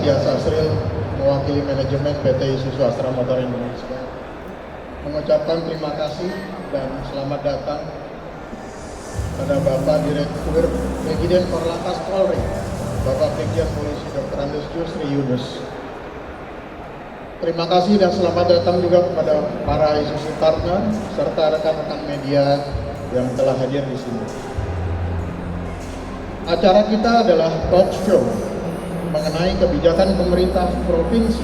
Satya Sasril mewakili manajemen PT Isuzu Astra Motor Indonesia mengucapkan terima kasih dan selamat datang pada Bapak Direktur Presiden Korlantas Polri, Bapak Brigjen Polisi Dr. Andes Yusri Yunus. Terima kasih dan selamat datang juga kepada para Isuzu partner serta rekan-rekan media yang telah hadir di sini. Acara kita adalah talk show mengenai kebijakan pemerintah provinsi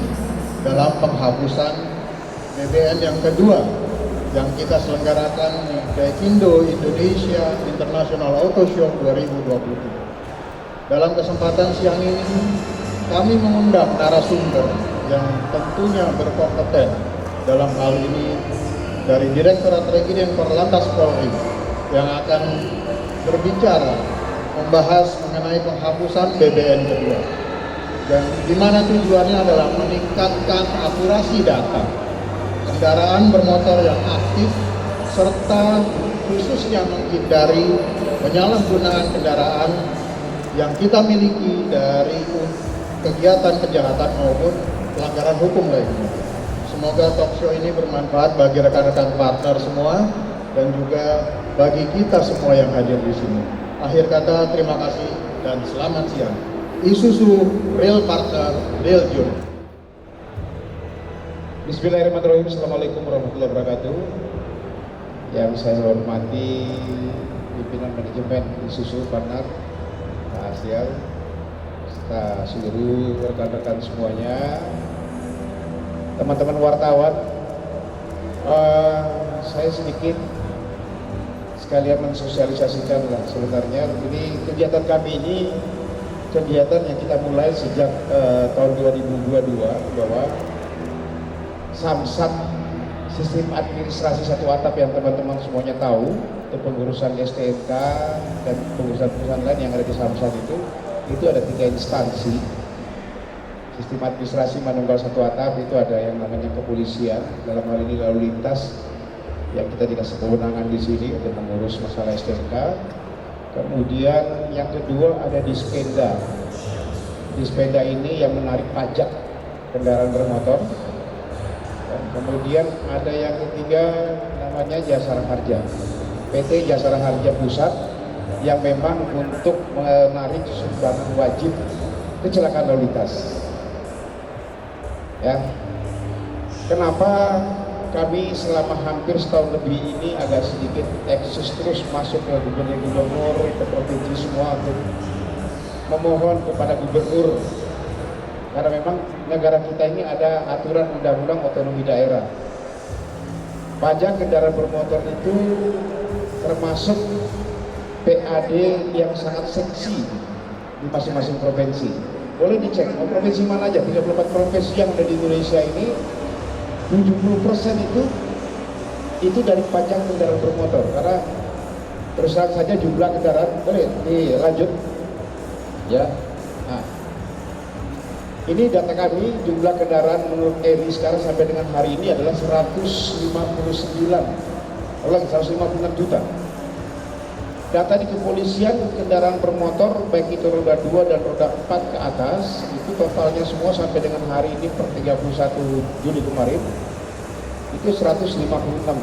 dalam penghapusan BBN yang kedua yang kita selenggarakan di Gaikindo Indonesia International Auto Show 2023. Dalam kesempatan siang ini, kami mengundang narasumber yang tentunya berkompeten dalam hal ini dari Direktorat Regiden Korlantas Polri yang akan berbicara membahas mengenai penghapusan BBN kedua, dan di mana tujuannya adalah meningkatkan akurasi data kendaraan bermotor yang aktif serta khususnya menghindari penyalahgunaan kendaraan yang kita miliki dari kegiatan kejahatan maupun pelanggaran hukum lainnya. Semoga talk show ini bermanfaat bagi rekan-rekan partner semua dan juga bagi kita semua yang hadir di sini. Akhir kata, terima kasih dan selamat siang. Isuzu Real Partner, Real Journey. Bismillahirrahmanirrahim. Assalamualaikum warahmatullahi wabarakatuh. Yang saya hormati pimpinan manajemen Isuzu Partner, Pak Asial, serta seluruh rekan-rekan semuanya, teman-teman wartawan, saya sedikit sekalian mensosialisasikan lah sebenarnya. Ini kegiatan kami ini kegiatan yang kita mulai sejak tahun 2022 bahwa Samsat sistem administrasi satu atap yang teman-teman semuanya tahu, itu pengurusan STNK dan pengurusan-pengurusan lain yang ada di Samsat itu ada 3 instansi. Sistem administrasi manunggal satu atap itu ada yang namanya kepolisian, dalam hal ini lalu lintas yang kita dikasih kewenangan di sini untuk mengurus masalah STNK. Kemudian yang kedua ada Dispenda. Dispenda ini yang menarik pajak kendaraan bermotor. Dan kemudian ada yang ketiga namanya Jasara Harja, PT Jasara Harja Pusat, yang memang untuk menarik sumbangan wajib kecelakaan lalu lintas. Ya, kenapa kami selama hampir setahun lebih ini agak sedikit eksis terus masuk ke gubernur ke provinsi semua untuk memohon kepada gubernur, karena memang negara kita ini ada aturan undang-undang otonomi daerah. Pajak kendaraan bermotor itu termasuk PAD yang sangat seksi di masing-masing provinsi. Boleh dicek, provinsi mana aja, 34 provinsi yang ada di Indonesia ini, 70% itu dari pajak kendaraan bermotor. Karena terus terang saja jumlah kendaraan, boleh dilanjut ya. Nah, ini data kami, jumlah kendaraan menurut ERI sekarang sampai dengan hari ini adalah 156 juta. Data di kepolisian kendaraan bermotor baik itu roda 2 dan roda 4 ke atas itu totalnya semua sampai dengan hari ini per 31 Juli kemarin itu 156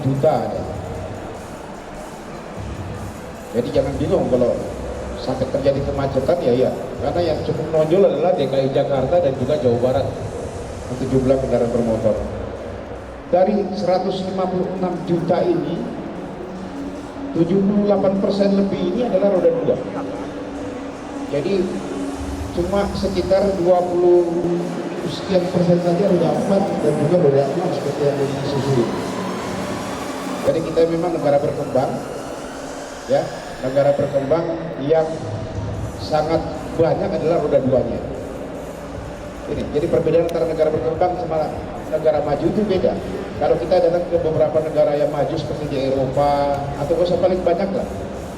juta ada. Jadi jangan bingung kalau sampai terjadi kemacetan, ya karena yang cukup menonjol adalah DKI Jakarta dan juga Jawa Barat untuk jumlah kendaraan bermotor. Dari 156 juta ini 78% lebih ini adalah roda 2. Jadi cuma sekitar 20 sekian persen saja roda 4 dan juga roda 6 seperti yang di Isuzu. Jadi kita memang negara berkembang, ya, negara berkembang yang sangat banyak adalah roda 2-nya. Jadi perbedaan antara negara berkembang sama negara maju itu beda. Kalau kita datang ke beberapa negara yang maju seperti di Eropa atau usah paling banyak lah,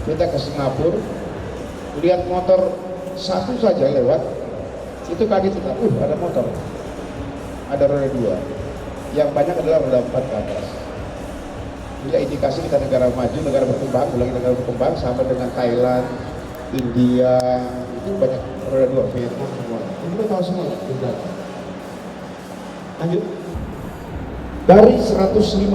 kita ke Singapura, lihat motor satu saja lewat, itu kaget kita, ada motor, ada roda 2. Yang banyak adalah roda 4 ke atas. Ini indikasi kita negara maju, negara berkembang, ulangi negara berkembang, sama dengan Thailand, India, itu banyak roda 2 Vietnam semua. Itu kita tahu semua juga. Lanjut. Dari 156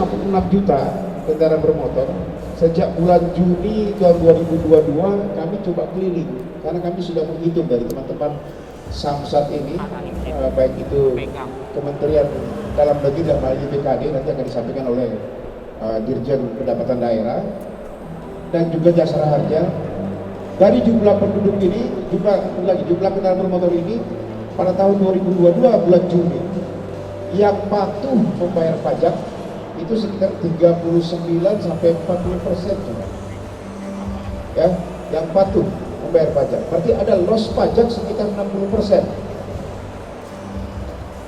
juta kendaraan bermotor, sejak bulan Juni tahun 2022 kami coba keliling karena kami sudah menghitung dari teman-teman Samsat ini, baik itu Kementerian Dalam Negeri dan BKD, nanti akan disampaikan oleh Dirjen Pendapatan Daerah dan juga Jasara Harja. Dari jumlah penduduk ini, jumlah kendaraan bermotor ini pada tahun 2022 bulan Juni yang patuh membayar pajak itu sekitar 39 sampai 40% juga. Ya, yang patuh membayar pajak. Berarti ada loss pajak sekitar 60%.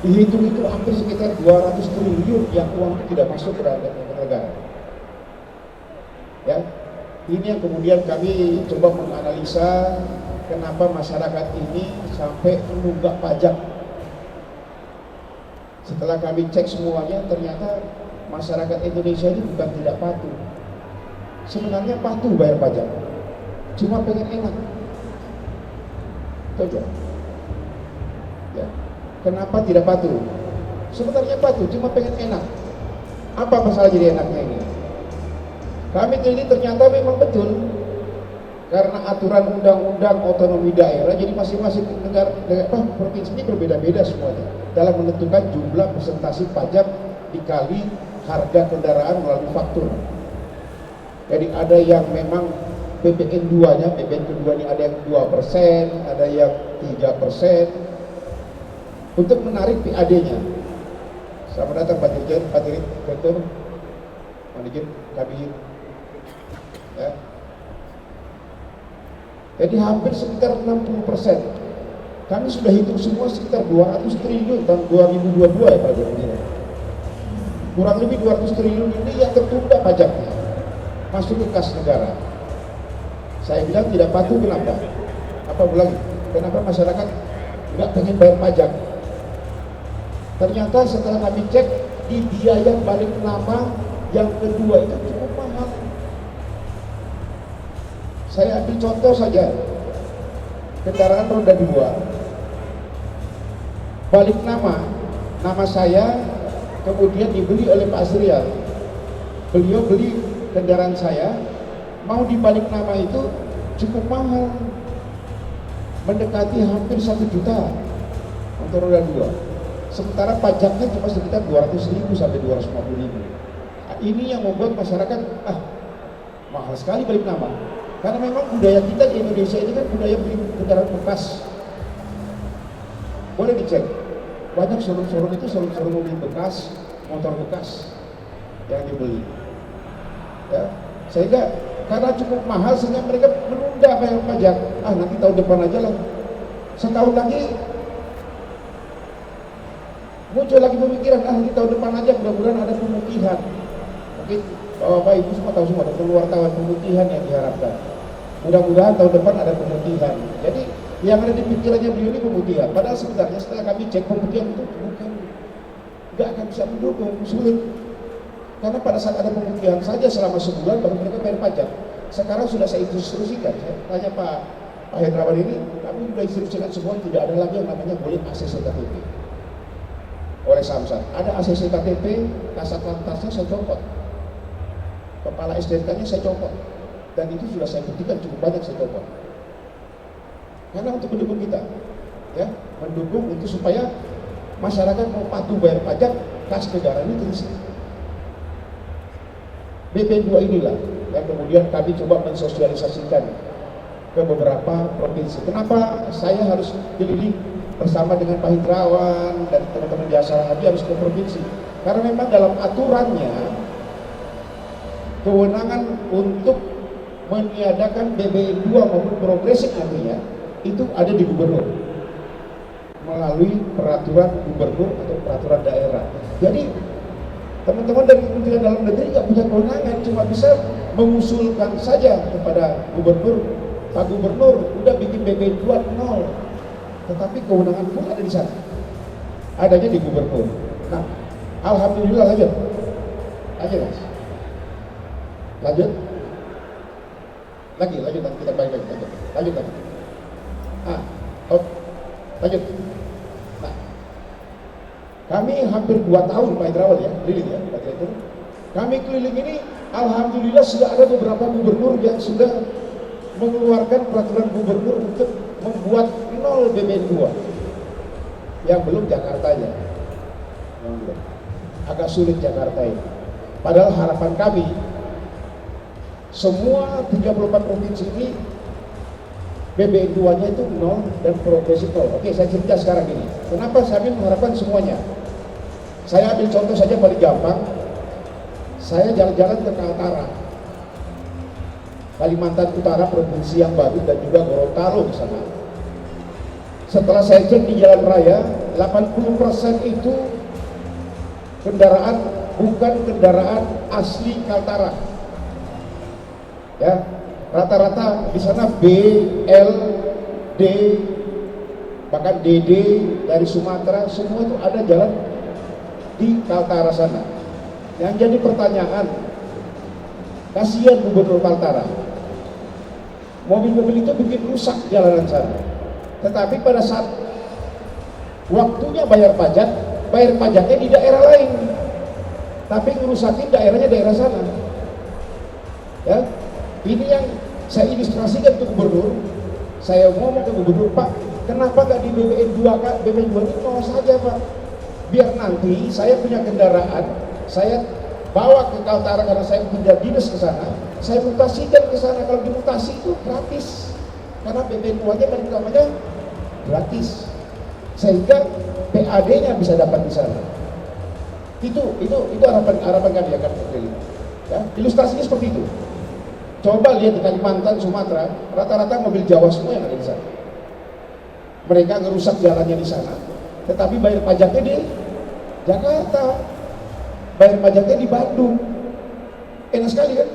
Dihitung itu hampir sekitar 200 triliun yang uang itu tidak masuk ke dalam negara. Ya, ini yang kemudian kami coba menganalisa kenapa masyarakat ini sampai menunggak pajak. Setelah kami cek semuanya, ternyata masyarakat Indonesia ini bukan tidak patuh. Sebenarnya patuh bayar pajak, cuma pengen enak. Itu aja. Ya. Kenapa tidak patuh? Sebenarnya patuh, cuma pengen enak. Apa masalah jadi enaknya ini? Kami ini ternyata memang betul karena aturan undang-undang otonomi daerah, jadi masing-masing negara provinsi ini berbeda-beda semuanya dalam menentukan jumlah presentasi pajak dikali harga kendaraan melalui faktur. Jadi ada yang memang PPN 2-nya, PPN kedua ini ada yang 2%, ada yang 3% untuk menarik PAD-nya. Selamat datang Pak Dirjen, Pak Direktur, Manajer Kabin. Ya. Jadi hampir sekitar 60%. Kami sudah hitung semua sekitar 200 triliun tahun 2022 ya Pak Dirjen. Kurang lebih 200 triliun ini yang tertunda pajaknya masuk ke kas negara. Saya bilang tidak patuh, kenapa? Apa lagi? Kenapa masyarakat nggak pengen bayar pajak? Ternyata setelah kami cek di biaya balik nama yang kedua itu cukup mahal. Saya ambil contoh saja, kendaraan roda 2 balik nama saya kemudian dibeli oleh Pak Asrial. Beliau beli kendaraan saya, mau dibalik nama itu cukup mahal, mendekati hampir 1 juta untuk roda 2. Sementara pajaknya cuma sekitar 200.000 sampai 250.000. Nah, ini yang membuat masyarakat mahal sekali balik nama. Karena memang budaya kita di Indonesia ini kan budaya beli kendaraan bekas. Boleh dicek, banyak showroom itu showroom mobil bekas, motor bekas yang dibeli. Ya, sehingga karena cukup mahal sehingga mereka menunda bayar pajak. Nanti tahun depan aja lah. Setahun lagi muncul lagi pemikiran, nanti tahun depan aja, mudah-mudahan ada pemutihan. Mungkin Bapak Ibu semua tahu semua ada wartawan pemutihan yang diharapkan. Mudah-mudahan tahun depan ada pemutihan. Jadi yang ada di pikirannya beliau ini pemutihan. Padahal sebenarnya setelah kami cek pemutihan itu bukan, nggak akan bisa mendukung, sulit. Karena pada saat ada pemutihan saja selama sebulan baru mereka bayar pajak. Sekarang sudah saya instruksikan, saya tanya Pak Hendrawan ini, kami sudah instruksikan semua tidak ada lagi yang namanya boleh ACC KTP oleh Samsat. Ada ACC KTP, kasat lantasnya saya copot, kepala SDNK-nya saya copot, dan itu sudah saya buktikan cukup banyak saya copot. Karena untuk mendukung kita, ya, mendukung untuk supaya masyarakat mau patuh bayar pajak, kas negara ini terisi. BP 2 inilah yang kemudian kami coba mensosialisasikan ke beberapa provinsi. Kenapa saya harus keliling bersama dengan Pak Hendrawan dan teman-teman Jasara Harja harus ke provinsi? Karena memang dalam aturannya kewenangan untuk meniadakan BBM 2 maupun progresif nantinya itu ada di gubernur melalui peraturan gubernur atau peraturan daerah. Jadi teman-teman dari Kementerian Dalam Negeri nggak punya kewenangan, cuma bisa mengusulkan saja kepada gubernur, Pak Gubernur udah bikin BB 2 nol, tetapi kewenangan pun ada di sana, adanya di gubernur. Nah, alhamdulillah lanjut mas, lanjut lagi kita balik lagi lanjut. Oh, lanjut. Nah, kami hampir 2 tahun Pak Indrawan ya, keliling ya, Pak Direktur. Kami keliling ini, alhamdulillah sudah ada beberapa gubernur yang sudah mengeluarkan peraturan gubernur untuk membuat 0 BBM 2. Yang belum Jakartanya. Yang belum. Agak sulit Jakarta ini. Padahal harapan kami, semua 34 provinsi ini BBM 2-nya itu 0 dan progresif 0. Oke, saya cerita sekarang ini. Kenapa saya mengharapkan semuanya? Saya ambil contoh saja paling gampang. Saya jalan-jalan ke Kaltara, Kalimantan Utara, provinsi yang baru, dan juga Gorontalo di sana. Setelah saya cek di jalan raya, 80% itu kendaraan bukan kendaraan asli Kaltara. Ya, rata-rata di sana B, L, D, bahkan DD dari Sumatera, semua itu ada jalan di Kaltara sana. Yang jadi pertanyaan, kasihan Gubernur Kaltara, mobil-mobil itu bikin rusak jalanan sana. Tetapi pada saat waktunya bayar pajaknya di daerah lain, tapi ngerusakin daerahnya daerah sana. Ya, ini yang saya ilustrasikan ke gubernur. Saya ngomong ke gubernur, Pak, kenapa nggak di BBM 2 Kak? BBM 2 ini mau saja Pak, biar nanti saya punya kendaraan, saya bawa ke Kaltara karena saya punya dinas ke sana, saya mutasikan ke sana. Kalau dimutasi itu gratis, karena BBM 2-nya dan utamanya gratis, sehingga PAD-nya bisa dapat di sana. Itu harapan kami akan terjadi. Ya, ilustrasinya seperti itu. Coba lihat di Kalimantan, Sumatera, rata-rata mobil Jawa semua yang ada di sana. Mereka ngerusak jalannya di sana, tetapi bayar pajaknya di Jakarta, bayar pajaknya di Bandung. Enak sekali kan?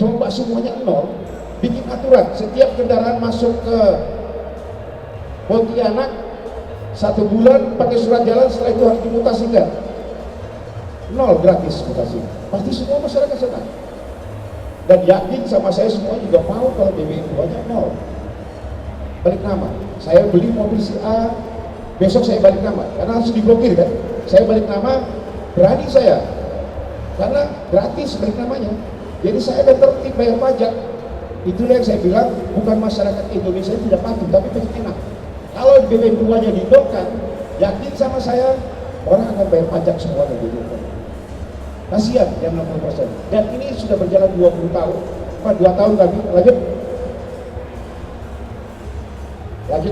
Coba semuanya 0, bikin aturan. Setiap kendaraan masuk ke Pontianak 1 bulan pakai surat jalan, setelah itu harus dimutasikan. 0 gratis mutasi. Pasti semua masyarakat senang. Dan yakin sama saya semua juga mau kalau BBM 2-nya 0. Balik nama. Saya beli mobil si A, besok saya balik nama, karena harus diblokir kan. Saya balik nama, berani saya, karena gratis balik namanya. Jadi saya akan tertib bayar pajak. Itulah yang saya bilang, bukan masyarakat Indonesia tidak patuh, tapi pengen enak. Kalau BBM 2-nya didokkan, yakin sama saya, orang akan bayar pajak semua dan didokkan. Kasihan yang 60%. Dan ini sudah berjalan 20 tahun. 2 tahun kami. Lanjut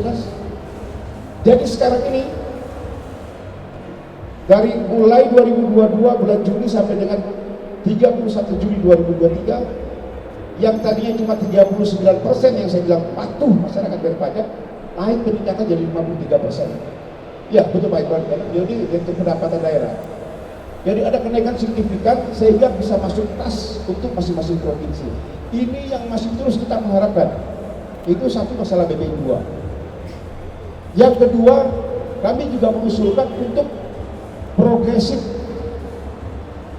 Mas. Jadi sekarang ini, dari mulai 2022 bulan Juni sampai dengan 31 Juli 2023, yang tadinya cuma 39% yang saya bilang patuh masyarakat bayar pajak, naik peningkatan jadi 53%. Ya betul Pak Iqbal, jadi untuk pendapatan daerah. Jadi ada kenaikan signifikan sehingga bisa masuk tas untuk masing-masing provinsi. Ini yang masih terus kita mengharapkan. Itu satu masalah BBM 2. Yang kedua, kami juga mengusulkan untuk progresif.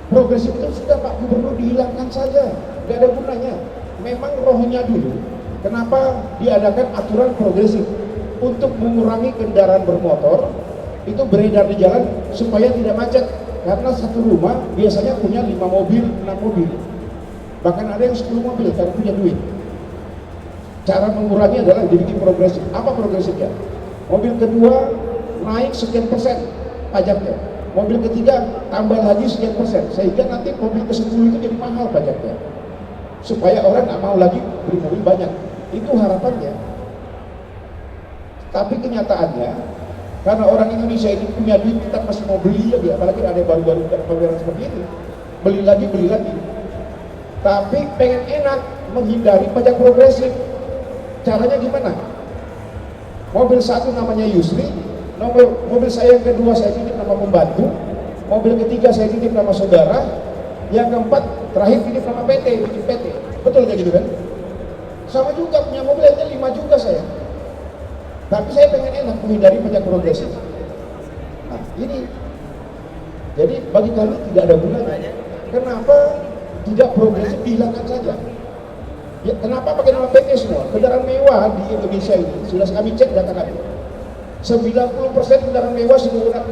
Progresif itu sudah Pak Gubernur dihilangkan saja, nggak ada gunanya. Memang rohnya dulu, kenapa diadakan aturan progresif? Untuk mengurangi kendaraan bermotor itu beredar di jalan supaya tidak macet. Karena satu rumah biasanya punya 5 mobil, 6 mobil. Bahkan ada yang 10 mobil karena punya duit. Cara mengurangi adalah dibikin progresif. Apa progresifnya? Mobil kedua naik sekian persen pajaknya. Mobil ketiga tambah lagi sekian persen. Sehingga nanti mobil ke-10 itu jadi mahal pajaknya. Supaya orang nggak mau lagi beli mobil banyak. Itu harapannya. Tapi kenyataannya, karena orang Indonesia ini punya duit, kita masih mau beli lagi, apalagi ada baru-baru pameran seperti ini, beli lagi. Tapi pengen enak, menghindari pajak progresif. Caranya gimana? Mobil satu namanya Yusri, mobil saya yang kedua saya titip nama pembantu, mobil ketiga saya titip nama saudara, yang keempat terakhir titip nama PT, titip PT. Betul kayak gitu kan? Sama juga punya mobil aja 5 juga saya. Tapi saya pengen enak menghindari pajak progresif. Nah ini, jadi bagi kami tidak ada gunanya. Kenapa tidak progresif dihilangkan saja? Ya, kenapa pakai nama PT semua? Kendaraan mewah di Indonesia ini, sudah kami cek data kami. 90% kendaraan mewah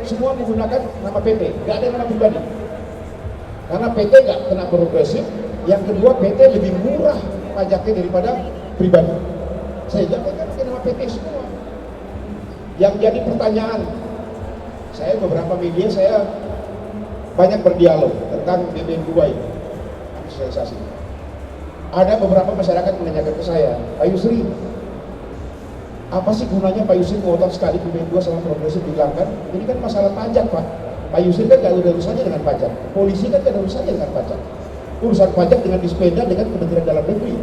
semua menggunakan nama PT, nggak ada nama pribadi. Karena PT nggak kena progresif, yang kedua PT lebih murah pajaknya daripada pribadi. Sehingga mereka pakai nama PT semua. Yang jadi pertanyaan, saya beberapa media saya banyak berdialog tentang BBM 2 ini, sosialisasi. Ada beberapa masyarakat menanyakan ke saya, Pak Yusri, apa sih gunanya Pak Yusri ngotot sekali BBM 2 sama progresif dihilangkan? Ini kan masalah pajak, Pak. Pak Yusri kan gak ada urusannya dengan pajak. Polisi kan gak ada urusannya dengan pajak. Urusan pajak dengan dispenda dengan Kementerian Dalam Negeri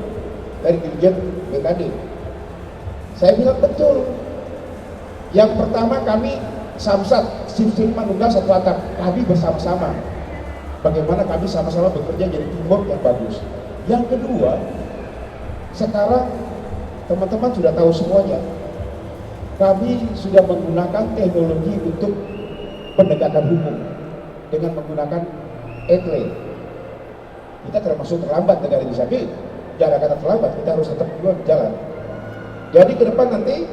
dari Dirjen BKD. Saya bilang betul. Yang pertama kami samsat sistem manunggal satu atap. Kami bersama-sama. Bagaimana kami sama-sama bekerja jadi teamwork yang bagus. Yang kedua, sekarang teman-teman sudah tahu semuanya. Kami sudah menggunakan teknologi untuk penegakan hukum dengan menggunakan etle. Kita termasuk terlambat negara ini, tapi jangan kata terlambat, kita harus tetap jalan. Jadi ke depan nanti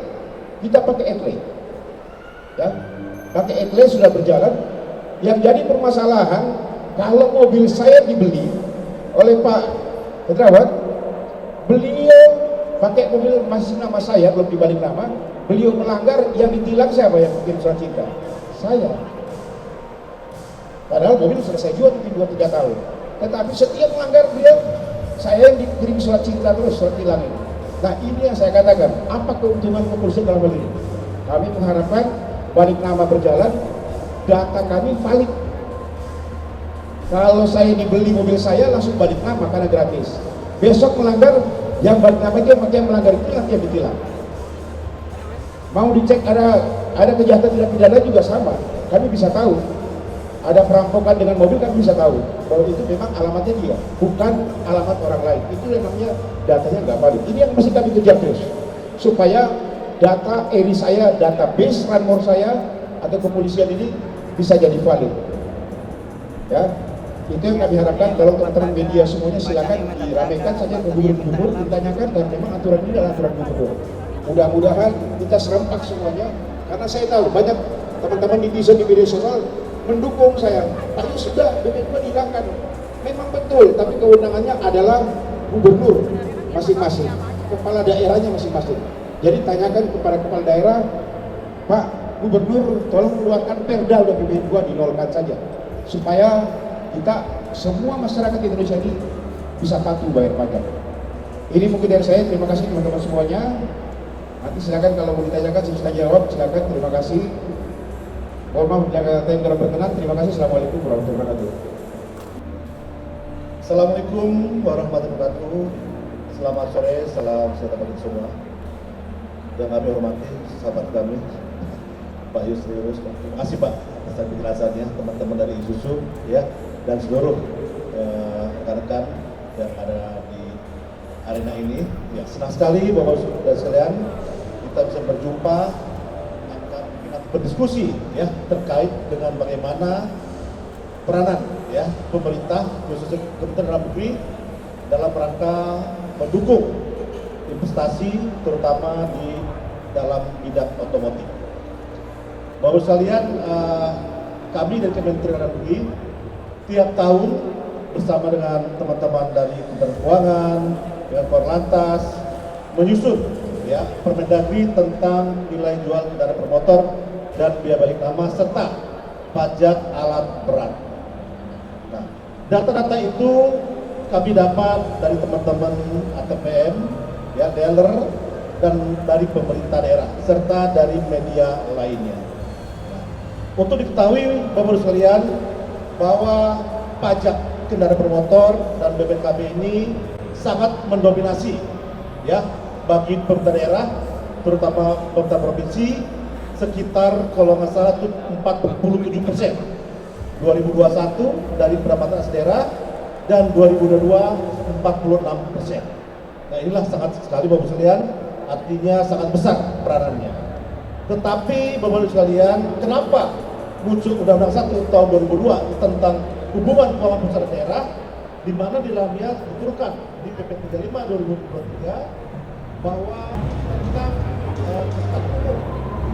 kita pakai etle, ya, pakai etle sudah berjalan. Yang jadi permasalahan kalau mobil saya dibeli oleh Pak Pedrawan, beliau pakai mobil masih nama saya, belum dibalik nama, beliau melanggar, yang ditilang siapa yang bikin surat cinta? Saya. Padahal mobil sudah saya jual mungkin 2-3 tahun. Tetapi setiap melanggar beliau, saya yang dikirim surat cinta terus, surat tilang ini. Nah ini yang saya katakan, apa keuntungan kepolisian dalam hal ini? Kami mengharapkan balik nama berjalan, data kami valid. Kalau saya dibeli mobil saya langsung balik nama karena gratis. Besok melanggar, yang balik nama itu yang melanggar itu yang ditilang. Mau dicek ada kejahatan tidak pidana juga sama, kami bisa tahu. Ada perampokan dengan mobil, kami bisa tahu bahwa itu memang alamatnya dia, bukan alamat orang lain. Itu namanya datanya nggak valid. Ini yang mesti kami kejar terus, supaya data ERI saya, database Ranmor saya atau kepolisian ini bisa jadi valid. Ya, itu yang kami harapkan. Kalau teman-teman media semuanya silakan diramaikan saja ke gubernur, ditanyakan, karena memang aturan ini adalah aturan gubernur. Mudah-mudahan kita serempak semuanya, karena saya tahu banyak teman-teman netizen di media sosial mendukung saya. Pak sudah BBM 2 dihilangkan. Memang betul, tapi kewenangannya adalah gubernur masing-masing, kepala daerahnya masing-masing. Jadi tanyakan kepada kepala daerah, Pak Gubernur tolong keluarkan perda udah BBM 2 dinolkan saja, supaya kita semua masyarakat Indonesia ini bisa patuh bayar pajak. Ini mungkin dari saya. Terima kasih teman-teman semuanya. Nanti silakan kalau mau ditanyakan saya bisa jawab. Silakan. Terima kasih. Mohon maaf jika saya kurang berkenan. Terima kasih. Assalamualaikum warahmatullahi wabarakatuh. Assalamualaikum warahmatullahi wabarakatuh. Selamat sore, salam sejahtera bagi semua. Yang kami hormati sahabat kami Pak Yusri Yunus. Terima kasih Pak atas penjelasannya, teman-teman dari Isuzu ya, dan seluruh rekan-rekan yang ada di arena ini. Ya, senang sekali Bapak Ibu dan sekalian kita bisa berjumpa, akan berdiskusi ya terkait dengan bagaimana peranan ya pemerintah khususnya Kementerian Dalam Negeri dalam rangka mendukung investasi terutama di dalam bidang otomotif. Bapak sekalian, kami dari Kementerian Dalam Negeri tiap tahun bersama dengan teman-teman dari Kementerian Keuangan, dengan Korlantas menyusun ya Permendagri tentang nilai jual kendaraan bermotor dan biaya balik nama serta pajak alat berat. Nah, data-data itu kami dapat dari teman-teman ATPM, ya, dealer, dan dari pemerintah daerah serta dari media lainnya. Nah, untuk diketahui Bapak-Ibu sekalian bahwa pajak kendaraan bermotor dan BPKB ini sangat mendominasi ya bagi pemerintah daerah, terutama pemerintah provinsi, sekitar kalau nggak salah itu 47% 2021 dari pendapatan asli daerah, dan 2022 46%. Nah inilah sangat sekali Bapak sekalian, artinya sangat besar peranannya. Tetapi Bapak sekalian, kenapa muncul Undang-Undang 1 tahun 2002 tentang hubungan keuangan pusat daerah, di mana di dalamnya diturunkan di PP 35 2023 bahwa tentang tentang umum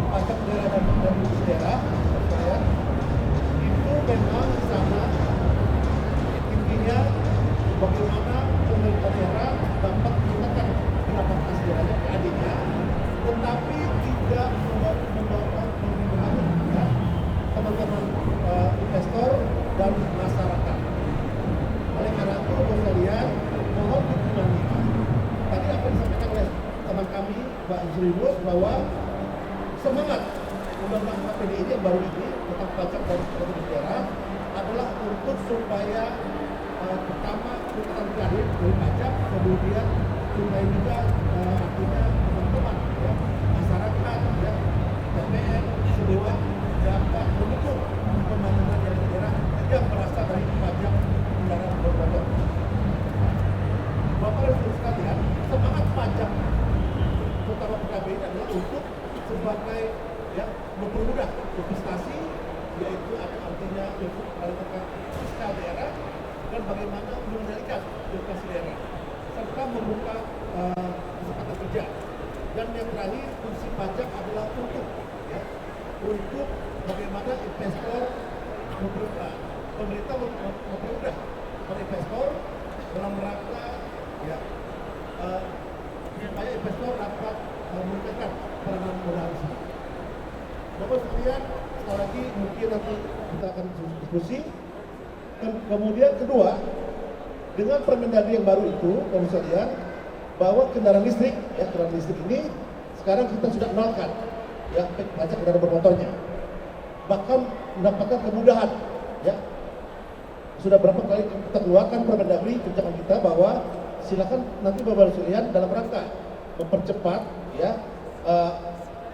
pajak daerah dan daerah ya, itu memang di sana intinya bagaimana pemerintah daerah dapat menggunakan pendapatan kas daerahnya ke adanya, tetapi tidak membawa ya, teman-teman investor dan masyarakat. Oleh karena itu, Bapak sekalian, mohon dukungannya. Tadi apa yang disampaikan oleh teman kami, Pak Yusrius, bahwa semangat undang-undang KPD ini yang baru ini tentang pajak dan daerah adalah untuk supaya pertama tuntutan dari pajak, kemudian supaya juga artinya teman-teman ya, masyarakat ya, DPR semua dapat mendukung pembangunan dari daerah yang berasal dari pajak kendaraan bermotor. Bapak dan Ibu sekalian, semangat pajak terutama PKB ini adalah untuk sebagai ya mempermudah investasi, yaitu artinya untuk melakukan fiskal daerah dan bagaimana mengendalikan inflasi daerah serta membuka kesempatan kerja. Dan yang terakhir, fungsi pajak adalah untuk ya, untuk bagaimana investor pemerintah mempermudah para investor dalam rangka ya supaya investor dapat meningkatkan peranan modal di sini. Bapak sekalian, sekali lagi mungkin nanti kita akan diskusi. Kemudian kedua, dengan Permendagri yang baru itu, Bapak sekalian, bahwa kendaraan listrik ini sekarang kita sudah nolkan ya pajak kendaraan bermotornya, bahkan mendapatkan kemudahan ya. Sudah berapa kali kita keluarkan Permendagri kebijakan kita bahwa silakan nanti Bapak sekalian dalam rangka mempercepat ya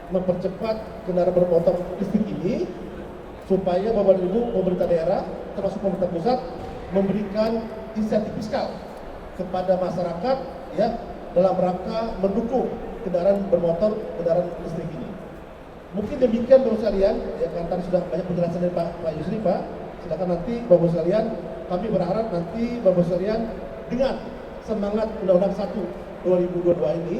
mempercepat kendaraan bermotor listrik ini supaya Bapak Ibu pemerintah daerah termasuk pemerintah pusat memberikan insentif fiskal kepada masyarakat ya dalam rangka mendukung kendaraan bermotor, kendaraan listrik ini. Mungkin demikian Bapak sekalian, ya kan tadi sudah banyak penjelasan dari Pak Yusri Pak. Silakan nanti Bapak sekalian, kami berharap nanti Bapak sekalian dengan semangat Undang-Undang 1 2022 ini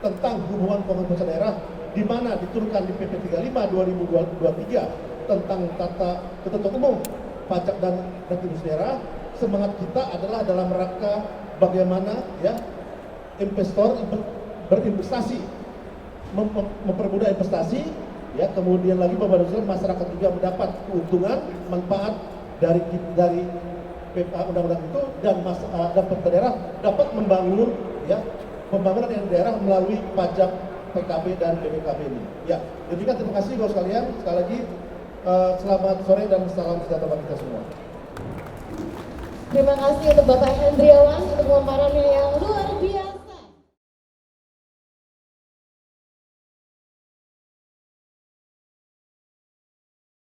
tentang hubungan pemerintah daerah di mana diturunkan di PP 35 2023 tentang tata ketentuan umum pajak dan retribusi daerah, semangat kita adalah dalam rangka bagaimana ya investor berinvestasi, mempermudah investasi ya, kemudian lagi masyarakat juga mendapat keuntungan manfaat dari undang-undang itu dan pemerintah daerah dapat membangun ya pembangunan yang daerah melalui pajak PKB dan BPKB ini. Ya, demikian terima kasih Bapak sekalian. Sekali lagi selamat sore dan salam sejahtera bagi kita semua. Terima kasih untuk Bapak Hendriawan untuk pemaparannya yang luar